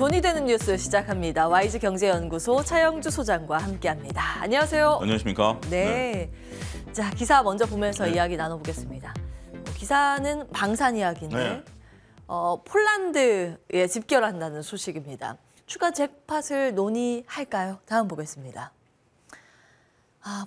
돈이 되는 뉴스 시작합니다. YG경제연구소 차영주 소장과 함께합니다. 안녕하세요. 안녕하십니까? 네. 자, 기사 먼저 보면서 이야기 나눠보겠습니다. 기사는 방산 이야기인데 네. 폴란드에 집결한다는 소식입니다. 추가 잭팟을 논의할까요? 다음 보겠습니다.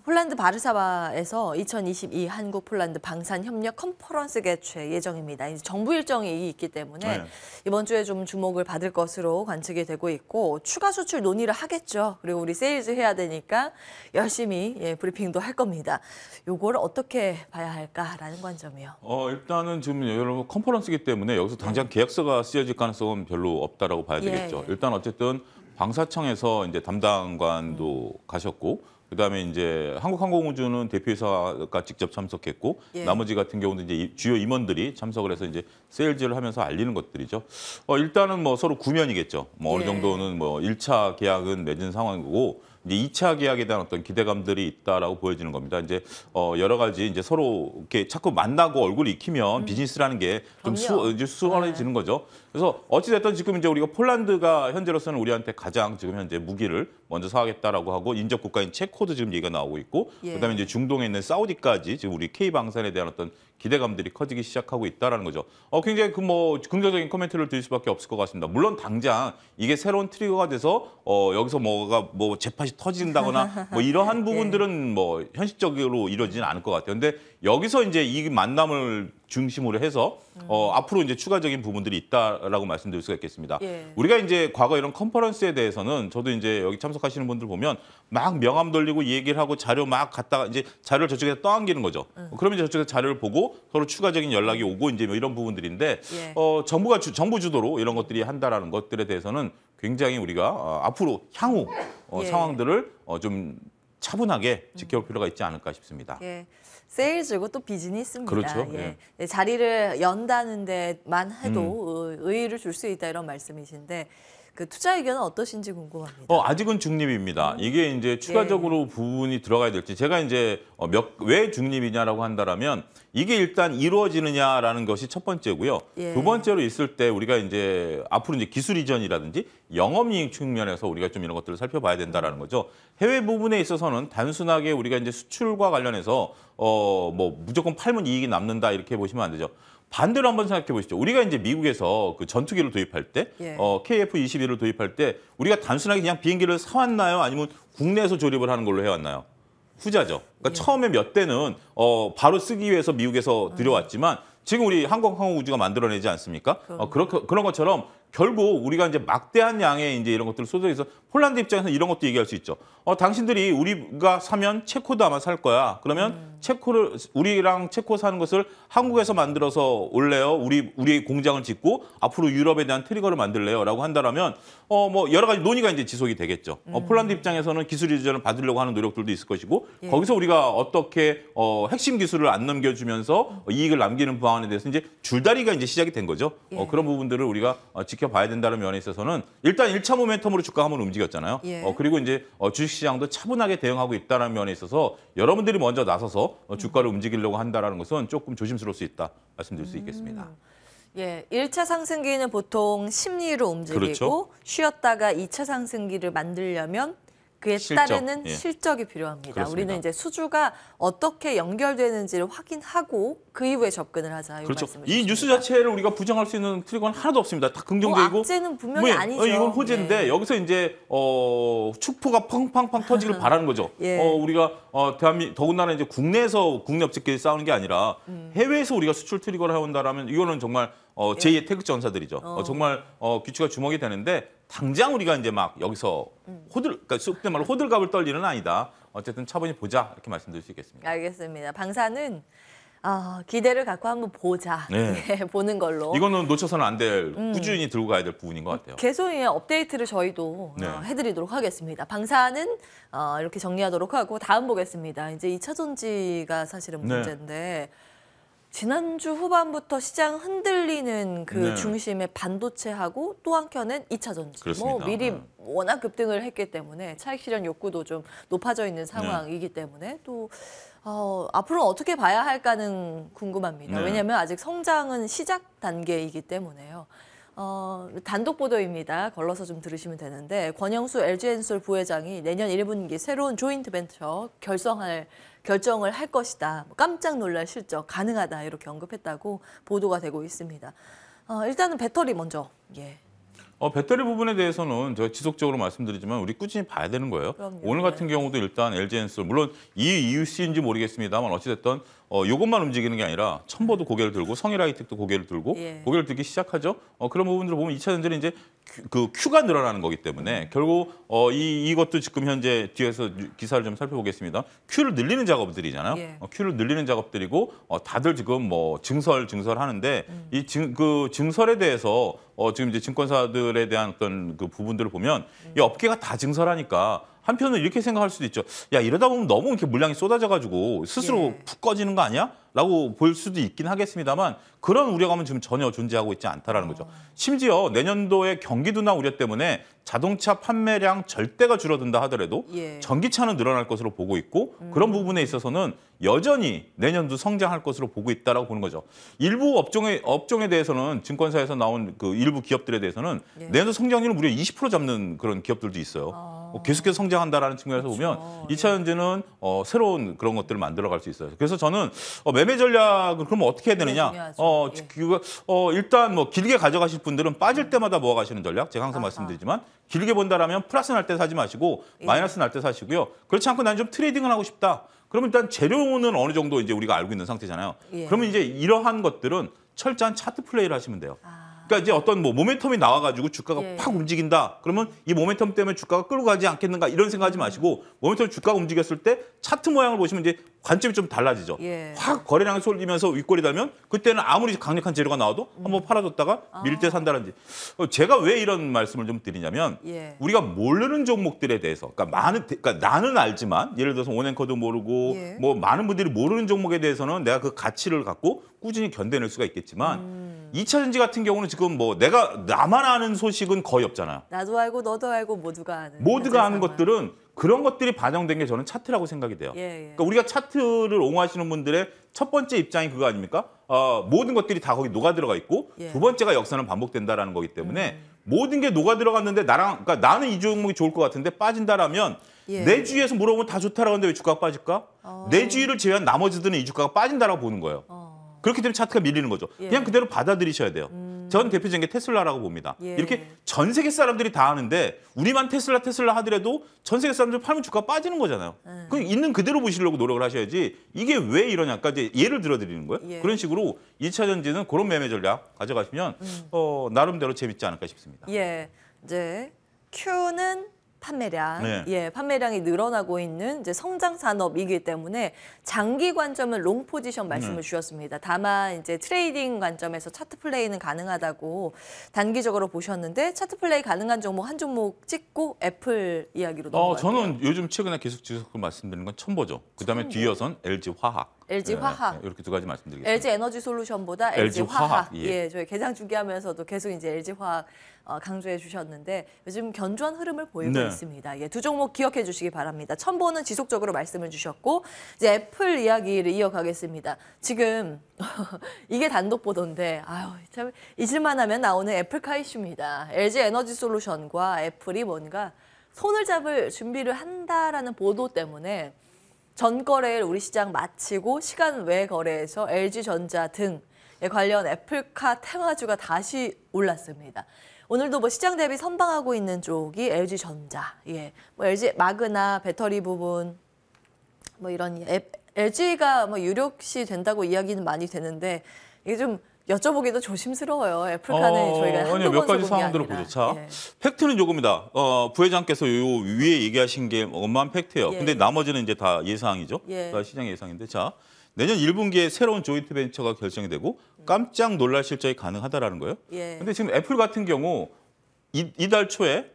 폴란드 바르샤바에서 2022 한국-폴란드 방산협력 컨퍼런스 개최 예정입니다. 이제 정부 일정이 있기 때문에 이번 주에 좀 주목을 받을 것으로 관측이 되고 있고 추가 수출 논의를 하겠죠. 그리고 우리 세일즈 해야 되니까 열심히 브리핑도 할 겁니다. 요거를 어떻게 봐야 할까라는 관점이요. 일단은 지금 여러분 컨퍼런스이기 때문에 여기서 당장 계약서가 쓰여질 가능성은 별로 없다라고 봐야 되겠죠. 일단 어쨌든 방사청에서 이제 담당관도 가셨고. 그다음에 이제 한국항공우주는 대표이사가 직접 참석했고 나머지 같은 경우는 이제 주요 임원들이 참석을 해서 이제 세일즈를 하면서 알리는 것들이죠. 일단은 뭐 서로 구면이겠죠. 뭐 어느 정도는 뭐 1차 계약은 맺은 상황이고 이제 2차 계약에 대한 어떤 기대감들이 있다라고 보여지는 겁니다. 이제 여러 가지 이제 서로 이렇게 자꾸 만나고 얼굴이 익히면 비즈니스라는 게 좀 수월해지는 거죠. 그래서 어찌됐든 지금 이제 우리가 폴란드가 현재로서는 우리한테 가장 지금 현재 무기를 먼저 사가겠다라고 하고 인접 국가인 체코도 지금 얘기가 나오고 있고 그다음에 이제 중동에 있는 사우디까지 지금 우리 K 방산에 대한 어떤 기대감들이 커지기 시작하고 있다라는 거죠. 굉장히 그 뭐 긍정적인 코멘트를 드릴 수밖에 없을 것 같습니다. 물론 당장 이게 새로운 트리거가 돼서 여기서 뭐가 뭐 재팟이 터진다거나 뭐 이러한 부분들은 뭐 현실적으로 이루어지지는 않을 것 같아요. 근데 여기서 이제 이 만남을 중심으로 해서 앞으로 이제 추가적인 부분들이 있다라고 말씀드릴 수가 있겠습니다. 우리가 이제 과거 이런 컨퍼런스에 대해서는 저도 이제 여기 참석하시는 분들 보면 막 명함 돌리고 얘기를 하고 자료 막 갖다가 이제 자료를 저쪽에서 떠안기는 거죠. 그러면 이제 저쪽에서 자료를 보고 서로 추가적인 연락이 오고 이제 뭐 이런 부분들인데 정부 주도로 이런 것들이 한다라는 것들에 대해서는 굉장히 우리가 앞으로 향후 상황들을 좀 차분하게 지켜볼 필요가 있지 않을까 싶습니다. 세일즈고 또 비즈니스입니다. 그렇죠. 자리를 연다는 데만 해도 의의를 줄 수 있다 이런 말씀이신데 그 투자 의견은 어떠신지 궁금합니다. 아직은 중립입니다. 이게 이제 추가적으로 부분이 들어가야 될지 제가 이제 왜 중립이냐라고 한다라면 이게 일단 이루어지느냐라는 것이 첫 번째고요. 두 번째로 있을 때 우리가 이제 앞으로 이제 기술 이전이라든지 영업이익 측면에서 우리가 좀 이런 것들을 살펴봐야 된다라는 거죠. 해외 부분에 있어서는 단순하게 우리가 이제 수출과 관련해서 뭐 무조건 팔면 이익이 남는다 이렇게 보시면 안 되죠. 반대로 한번 생각해 보시죠. 우리가 이제 미국에서 그 전투기를 도입할 때, KF-21을 도입할 때 우리가 단순하게 그냥 비행기를 사왔나요? 아니면 국내에서 조립을 하는 걸로 해왔나요? 후자죠. 그러니까 처음에 몇 대는 바로 쓰기 위해서 미국에서 들여왔지만 지금 우리 한국항공우주가 만들어내지 않습니까? 그런 것처럼 결국 우리가 이제 막대한 양의 이제 이런 것들을 소속해서 폴란드 입장에서 이런 것도 얘기할 수 있죠. 당신들이 우리가 사면 체코도 아마 살 거야. 그러면 우리랑 체코 사는 것을 한국에서 만들어서 올래요. 우리 공장을 짓고 앞으로 유럽에 대한 트리거를 만들래요라고 한다라면 뭐 여러 가지 논의가 이제 지속이 되겠죠. 폴란드 입장에서는 기술 이전을 받으려고 하는 노력들도 있을 것이고 거기서 우리가 어떻게 핵심 기술을 안 넘겨주면서 이익을 남기는 방안에 대해서 이제 줄다리가 이제 시작이 된 거죠. 그런 부분들을 우리가 지켜봐야 된다는 면에 있어서는 일단 1차 모멘텀으로 주가가 한번 움직였잖아요. 그리고 이제 주식시장도 차분하게 대응하고 있다는 면에 있어서 여러분들이 먼저 나서서 주가를 움직이려고 한다는 것은 조금 조심스러울 수 있다 말씀드릴 수 있겠습니다. 1차 상승기는 보통 심리로 움직이고 쉬었다가 2차 상승기를 만들려면 그에 따르는 실적이 필요합니다. 그렇습니다. 우리는 이제 수주가 어떻게 연결되는지를 확인하고 그 이후에 접근을 하자. 그렇죠. 이 뉴스 자체를 우리가 부정할 수 있는 트리거는 하나도 없습니다. 다 긍정적이고. 악재는 분명히 아니죠. 이건 호재인데 여기서 이제 축포가 팡팡팡 터지길 바라는 거죠. 우리가 더군다나 이제 국내에서 국내 업체끼리 싸우는 게 아니라 해외에서 우리가 수출 트리거를 해온다라면 이거는 정말 제2의 태극 전사들이죠. 정말 귀추가 주목이 되는데 당장 우리가 이제 막 여기서 그러니까 속된 말로 호들갑을 떨 일은 아니다. 어쨌든 차분히 보자 이렇게 말씀드릴 수 있겠습니다. 알겠습니다. 방사는 기대를 갖고 한번 보자. 보는 걸로. 이거는 놓쳐서는 안 될 꾸준히 들고 가야 될 부분인 것 같아요. 계속 업데이트를 저희도 해드리도록 하겠습니다. 방사는 이렇게 정리하도록 하고 다음 보겠습니다. 이제 2차 전지가 사실은 문제인데 지난주 후반부터 시장 흔들리는 그 중심의 반도체하고 또 한켠은 2차 전지. 그렇습니다. 뭐 미리 워낙 급등을 했기 때문에 차익 실현 욕구도 좀 높아져 있는 상황이기 때문에 또 앞으로 어떻게 봐야 할까는 궁금합니다. 왜냐하면 아직 성장은 시작 단계이기 때문에요. 단독 보도입니다. 걸러서 좀 들으시면 되는데 권영수 LG엔솔 부회장이 내년 1분기 새로운 조인트 벤처 결정을 할 것이다. 깜짝 놀랄 실적 가능하다 이렇게 언급했다고 보도가 되고 있습니다. 일단은 배터리 먼저. 예. 배터리 부분에 대해서는 제가 지속적으로 말씀드리지만 우리 꾸준히 봐야 되는 거예요. 그럼요. 오늘 같은 경우도 일단 LG엔솔 물론 이 이유인지 모르겠습니다만 어찌됐든 이것만 움직이는 게 아니라 첨보도 고개를 들고 성일하이텍도 고개를 들고 예. 고개를 들기 시작하죠. 그런 부분들을 보면 2차 전지는 이제 그 큐가 늘어나는 거기 때문에 결국 이것도 지금 현재 뒤에서 기사를 좀 살펴보겠습니다. 큐를 늘리는 작업들이잖아요. 예. 큐를 늘리는 작업들이고 다들 지금 뭐 증설하는데 이 증설에 대해서 지금 이제 증권사들에 대한 어떤 그 부분들을 보면 이 업계가 다 증설하니까 한편으로 이렇게 생각할 수도 있죠. 야, 이러다 보면 너무 이렇게 물량이 쏟아져가지고 스스로 예. 푹 꺼지는 거 아니야? 라고 볼 수도 있긴 하겠습니다만 그런 우려감은 지금 전혀 존재하고 있지 않다라는 거죠. 심지어 내년도에 경기 둔화 우려 때문에 자동차 판매량 절대가 줄어든다 하더라도 예. 전기차는 늘어날 것으로 보고 있고 그런 부분에 있어서는 여전히 내년도 성장할 것으로 보고 있다라고 보는 거죠. 일부 업종에 대해서는 증권사에서 나온 그 일부 기업들에 대해서는 예. 내년도 성장률은 무려 20% 잡는 그런 기업들도 있어요. 계속해서 성장한다라는 측면에서 그렇죠. 보면 2차 전지는 새로운 그런 것들을 만들어갈 수 있어요. 그래서 저는 매매 전략을 그러면 어떻게 해야 되느냐? 중요하죠. 예. 일단 뭐 길게 가져가실 분들은 빠질 때마다 모아가시는 전략. 제가 항상 아하. 말씀드리지만 길게 본다라면 플러스 날 때 사지 마시고 예. 마이너스 날 때 사시고요. 그렇지 않고 난 좀 트레이딩을 하고 싶다. 그러면 일단 재료는 어느 정도 이제 우리가 알고 있는 상태잖아요. 예. 그러면 이제 이러한 것들은 철저한 차트 플레이를 하시면 돼요. 아. 그러니까 이제 어떤 뭐 모멘텀이 나와가지고 주가가 예. 팍 움직인다. 그러면 이 모멘텀 때문에 주가가 끌고 가지 않겠는가 이런 생각하지 마시고 모멘텀 주가가 움직였을 때 차트 모양을 보시면 이제 관점이 좀 달라지죠. 예. 확 거래량이 쏠리면서 윗골이 달면 그때는 아무리 강력한 재료가 나와도 한번 팔아줬다가 밀 때 산다든지. 제가 왜 이런 말씀을 좀 드리냐면 예. 우리가 모르는 종목들에 대해서 그러니까 나는 알지만 예를 들어서 온앵커도 모르고 예. 뭐 많은 분들이 모르는 종목에 대해서는 내가 그 가치를 갖고 꾸준히 견뎌낼 수가 있겠지만 2차 전지 같은 경우는 지금 뭐 나만 아는 소식은 거의 없잖아요. 나도 알고 너도 알고 모두가 아는. 모두가 아는 현재 상황. 것들은 그런 것들이 반영된 게 저는 차트라고 생각이 돼요. 예, 예. 그러니까 우리가 차트를 옹호하시는 분들의 첫 번째 입장이 그거 아닙니까? 모든 것들이 다 거기 녹아 들어가 있고 예. 두 번째가 역사는 반복된다라는 거기 때문에 모든 게 녹아 들어갔는데 그러니까 나는 이 종목이 좋을 것 같은데 빠진다라면 예. 내 주위에서 물어보면 다 좋다라고 하는데 왜 주가가 빠질까? 내 주위를 제외한 나머지들은 이 주가가 빠진다라고 보는 거예요. 그렇기 때문에 차트가 밀리는 거죠. 예. 그냥 그대로 받아들이셔야 돼요. 전 대표적인 게 테슬라라고 봅니다. 예. 이렇게 전 세계 사람들이 다 아는데 우리만 테슬라 하더라도 전 세계 사람들 팔면 주가가 빠지는 거잖아요. 그 있는 그대로 보시려고 노력을 하셔야지 이게 왜 이러냐까 이제 예를 들어드리는 거예요. 예. 그런 식으로 2차 전지는 그런 매매 전략 가져가시면 나름대로 재밌지 않을까 싶습니다. 예, 이제 Q는 판매량, 네. 예, 판매량이 늘어나고 있는 이제 성장 산업이기 때문에 장기 관점은 롱 포지션 말씀을 주셨습니다. 다만 이제 트레이딩 관점에서 차트 플레이는 가능하다고 단기적으로 보셨는데 차트 플레이 가능한 종목 한 종목 찍고 애플 이야기로 넘어갈게요. 저는 요즘 최근에 계속 말씀드리는 건 첨보죠. 그다음에 뒤이어선 LG 화학. LG 화학. 이렇게 두 가지 말씀드리겠습니다. LG 에너지 솔루션보다 LG LG 화학. 화학, 예. 예. 저희 개장 중계하면서도 계속 이제 LG 화학 강조해 주셨는데 요즘 견조한 흐름을 보이고 네. 있습니다. 예, 두 종목 기억해 주시기 바랍니다. 첨보는 지속적으로 말씀을 주셨고 이제 애플 이야기를 이어가겠습니다. 지금 이게 단독 보도인데 아유 참 잊을만하면 나오는 애플카 이슈입니다. LG 에너지 솔루션과 애플이 뭔가 손을 잡을 준비를 한다라는 보도 때문에 전 거래일 우리 시장 마치고 시간 외 거래에서 LG전자 등에 관련 애플카 테마주가 다시 올랐습니다. 오늘도 뭐 시장 대비 선방하고 있는 쪽이 LG전자, 예, 뭐 LG 마그나 배터리 부분, 뭐 이런 LG가 뭐 유력시 된다고 이야기는 많이 되는데 이게 좀 여쭤보기도 조심스러워요. 애플카는 저희가 한두 몇 번 가지 써본 게 상황들을 아니라. 보죠. 자, 예. 팩트는 요겁니다. 부회장께서 요 위에 얘기하신 게 엄한 팩트예요. 예. 근데 나머지는 이제 다 예상이죠. 예. 다 시장 예상인데 자, 내년 1분기에 새로운 조인트 벤처가 결정이 되고 깜짝 놀랄 실적이 가능하다라는 거예요. 예. 근데 지금 애플 같은 경우 이달 초에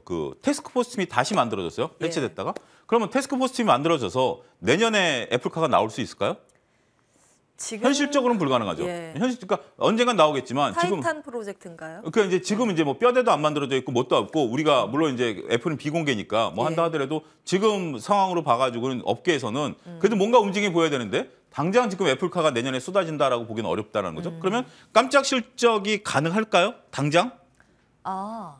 그 태스크포스 팀이 다시 만들어졌어요. 예. 해체됐다가. 그러면 태스크포스 팀이 만들어져서 내년에 애플카가 나올 수 있을까요? 지금 현실적으로는 불가능하죠. 예. 그러니까 언젠간 나오겠지만 지금 타이탄 프로젝트인가요? 그러니까 이제 지금 이제 뭐 뼈대도 안 만들어져 있고 뭣도 없고 우리가 물론 이제 애플은 비공개니까 뭐 한다 예. 하더라도 지금 상황으로 봐가지고는 업계에서는 그래도 뭔가 움직임이 보여야 되는데 당장 지금 애플카가 내년에 쏟아진다라고 보기는 어렵다는 거죠. 그러면 깜짝 실적이 가능할까요? 당장? 아,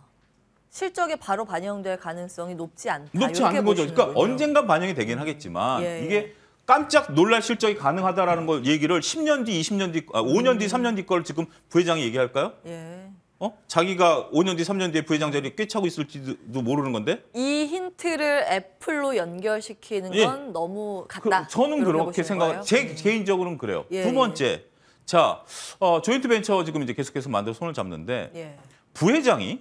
실적에 바로 반영될 가능성이 높지 않다. 높지 이렇게 않은 거죠. 그러니까 보시는군요. 언젠간 반영이 되긴 하겠지만 예, 예. 이게 깜짝 놀랄 실적이 가능하다라는 걸 얘기를 10년 뒤, 20년 뒤, 5년 뒤, 3년 뒤 걸 지금 부회장이 얘기할까요? 예. 자기가 5년 뒤, 3년 뒤에 부회장 자리에 꿰차고 있을지도 모르는 건데. 이 힌트를 애플로 연결시키는 예. 건 너무 같다. 저는 이렇게 그렇게 보시는 생각. 거예요? 제 개인적으로는 그래요. 예, 두 번째, 자 조인트 벤처 지금 이제 계속해서 만들어 손을 잡는데 예. 부회장이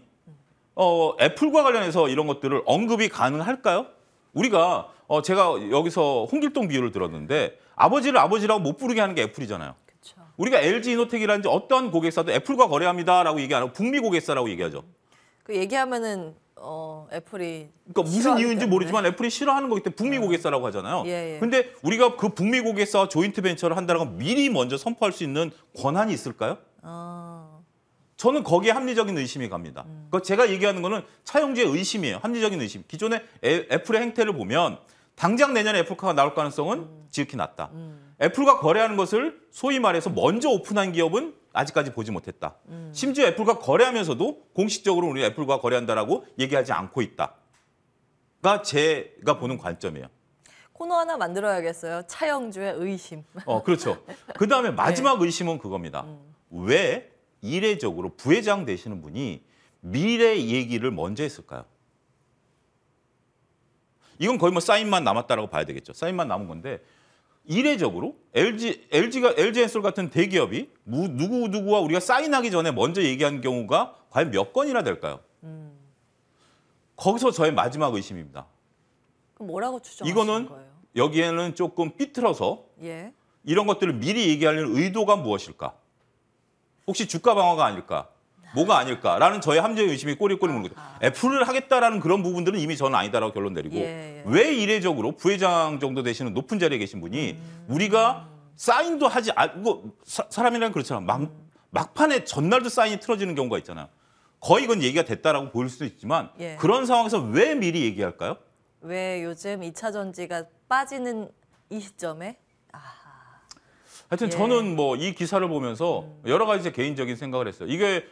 애플과 관련해서 이런 것들을 언급이 가능할까요? 우리가 제가 여기서 홍길동 비유를 들었는데 아버지를 아버지라고 못 부르게 하는 게 애플이잖아요. 그렇죠. 우리가 LG 이노텍이라든지 어떤 고객사도 애플과 거래합니다라고 얘기 안 하고 북미 고객사라고 얘기하죠. 그 얘기하면은 애플이 그러니까 무슨 싫어하기 이유인지 때문에. 모르지만 애플이 싫어하는 거기 때문에 북미 고객사라고 하잖아요. 예, 예. 근데 우리가 그 북미 고객사와 조인트 벤처를 한다는 건 미리 먼저 선포할 수 있는 권한이 있을까요? 저는 거기에 합리적인 의심이 갑니다. 그러니까 제가 얘기하는 거는 차용주의 의심이에요. 합리적인 의심. 기존의 애플의 행태를 보면 당장 내년에 애플카가 나올 가능성은 지극히 낮다. 애플과 거래하는 것을 소위 말해서 먼저 오픈한 기업은 아직까지 보지 못했다. 심지어 애플과 거래하면서도 공식적으로 우리 애플과 거래한다라고 얘기하지 않고 있다가 제가 보는 관점이에요. 코너 하나 만들어야겠어요. 차영주의 의심. 그렇죠. 그다음에 마지막 의심은 그겁니다. 왜 이례적으로 부회장 되시는 분이 미래 얘기를 먼저 했을까요? 이건 거의 뭐 사인만 남았다라고 봐야 되겠죠. 사인만 남은 건데 이례적으로 LG엔솔 같은 대기업이 누구와 우리가 사인하기 전에 먼저 얘기한 경우가 과연 몇 건이나 될까요? 거기서 저의 마지막 의심입니다. 그럼 뭐라고 추정하시는 이거는 거예요? 여기에는 조금 삐뚤어서 예. 이런 것들을 미리 얘기하려는 의도가 무엇일까? 혹시 주가 방어가 아닐까? 뭐가 아닐까라는 저의 합리적 의심이 꼬리꼬리 무는 거죠. 애플을 하겠다라는 그런 부분들은 이미 저는 아니다라고 결론 내리고 예. 왜 이례적으로 부회장 정도 되시는 높은 자리에 계신 분이 우리가 사인도 하지 않고 사람이란 그렇잖아. 막판에 전날도 사인이 틀어지는 경우가 있잖아요. 거의 이건 얘기가 됐다라고 보일 수도 있지만 예. 그런 상황에서 왜 미리 얘기할까요? 왜 요즘 2차 전지가 빠지는 이 시점에 하여튼 예. 저는 뭐 이 기사를 보면서 여러 가지 제 개인적인 생각을 했어요. 이게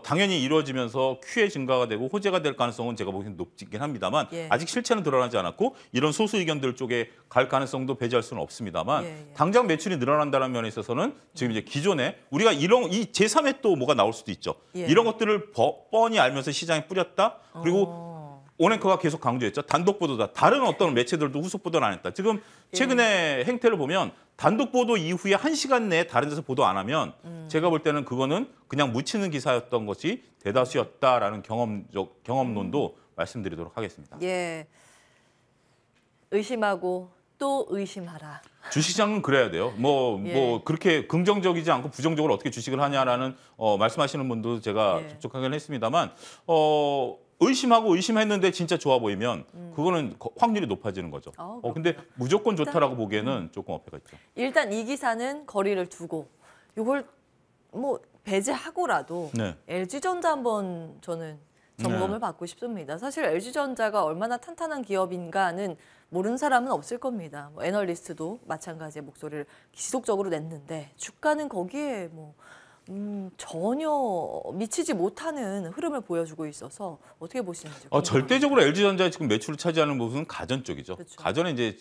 당연히 이루어지면서 QE 증가가 되고 호재가 될 가능성은 제가 보기엔 높긴 합니다만 예. 아직 실체는 드러나지 않았고 이런 소수 의견들 쪽에 갈 가능성도 배제할 수는 없습니다만 예. 당장 매출이 늘어난다는 면에 있어서는 지금 이제 기존에 우리가 이 제3회 또 뭐가 나올 수도 있죠. 예. 이런 것들을 뻔히 알면서 시장에 뿌렸다. 그리고 오랭커가 계속 강조했죠. 단독 보도다. 다른 어떤 매체들도 후속 보도를 안 했다. 지금 최근에 행태를 보면 단독 보도 이후에 1시간 내에 다른 데서 보도 안 하면 제가 볼 때는 그거는 그냥 묻히는 기사였던 것이 대다수였다라는 경험론도 말씀드리도록 하겠습니다. 예. 의심하고 또 의심하라. 주식시장은 그래야 돼요. 뭐 그렇게 긍정적이지 않고 부정적으로 어떻게 주식을 하냐라는 말씀하시는 분도 제가 예. 접촉하긴 했습니다만 의심하고 의심했는데 진짜 좋아 보이면 그거는 확률이 높아지는 거죠. 근데 무조건 좋다라고 보기에는 조금 어폐가 있죠. 일단 이 기사는 거리를 두고 이걸 뭐 배제하고라도 네. LG전자 한번 저는 점검을 받고 싶습니다. 사실 LG전자가 얼마나 탄탄한 기업인가는 모르는 사람은 없을 겁니다. 뭐 애널리스트도 마찬가지의 목소리를 지속적으로 냈는데 주가는 거기에 전혀 미치지 못하는 흐름을 보여주고 있어서 어떻게 보시는지. 절대적으로 LG전자의 지금 매출을 차지하는 부분은 가전 쪽이죠. 그렇죠. 가전에 이제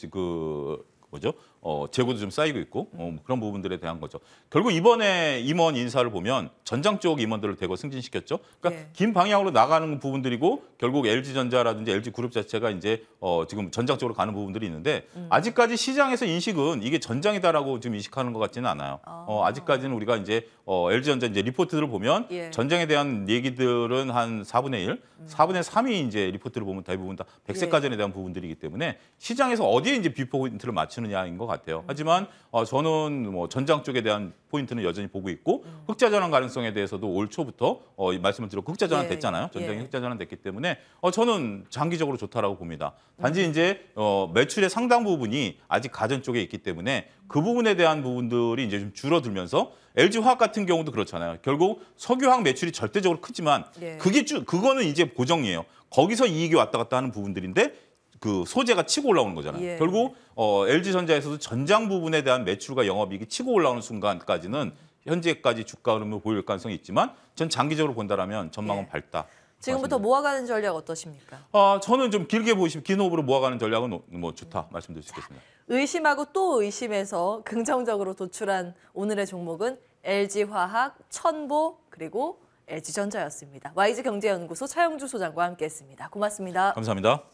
재고도 좀 쌓이고 있고 그런 부분들에 대한 거죠. 결국 이번에 임원 인사를 보면 전장 쪽 임원들을 대거 승진시켰죠. 그러니까 예. 긴 방향으로 나가는 부분들이고 결국 LG전자라든지 LG그룹 자체가 이제 지금 전장 쪽으로 가는 부분들이 있는데 아직까지 시장에서 인식은 이게 전장이다라고 지금 인식하는 것 같지는 않아요. 아직까지는 우리가 이제 LG전자 이제 리포트를 보면 예. 전장에 대한 얘기들은 한 4분의 1, 4분의 3이 이제 리포트를 보면 대부분 다 백색 가전에 대한 부분들이기 때문에 시장에서 어디에 이제 뷰포인트를 맞추는 버티느냐인 것 같아요. 하지만 저는 뭐 전장 쪽에 대한 포인트는 여전히 보고 있고 흑자 전환 가능성에 대해서도 올 초부터 말씀을 드렸고 흑자 전환 예, 됐잖아요. 전장이 예. 흑자 전환 됐기 때문에 저는 장기적으로 좋다라고 봅니다. 단지 이제 매출의 상당 부분이 아직 가전 쪽에 있기 때문에 그 부분에 대한 부분들이 이제 좀 줄어들면서 LG화학 같은 경우도 그렇잖아요. 결국 석유화학 매출이 절대적으로 크지만 예. 그거는 이제 고정이에요. 거기서 이익이 왔다 갔다 하는 부분들인데 그 소재가 치고 올라오는 거잖아요. 예. 결국 LG전자에서도 전장 부분에 대한 매출과 영업이익이 치고 올라오는 순간까지는 현재까지 주가 흐름을 보일 가능성이 있지만 전 장기적으로 본다라면 전망은 예. 밝다. 지금부터 모아가는 전략 어떠십니까? 저는 좀 길게 보시면 긴 호흡으로 모아가는 전략은 뭐 좋다 말씀드릴 수 있겠습니다. 의심하고 또 의심해서 긍정적으로 도출한 오늘의 종목은 LG화학, 천보 그리고 LG전자였습니다. YG경제연구소 차영주 소장과 함께했습니다. 고맙습니다. 감사합니다.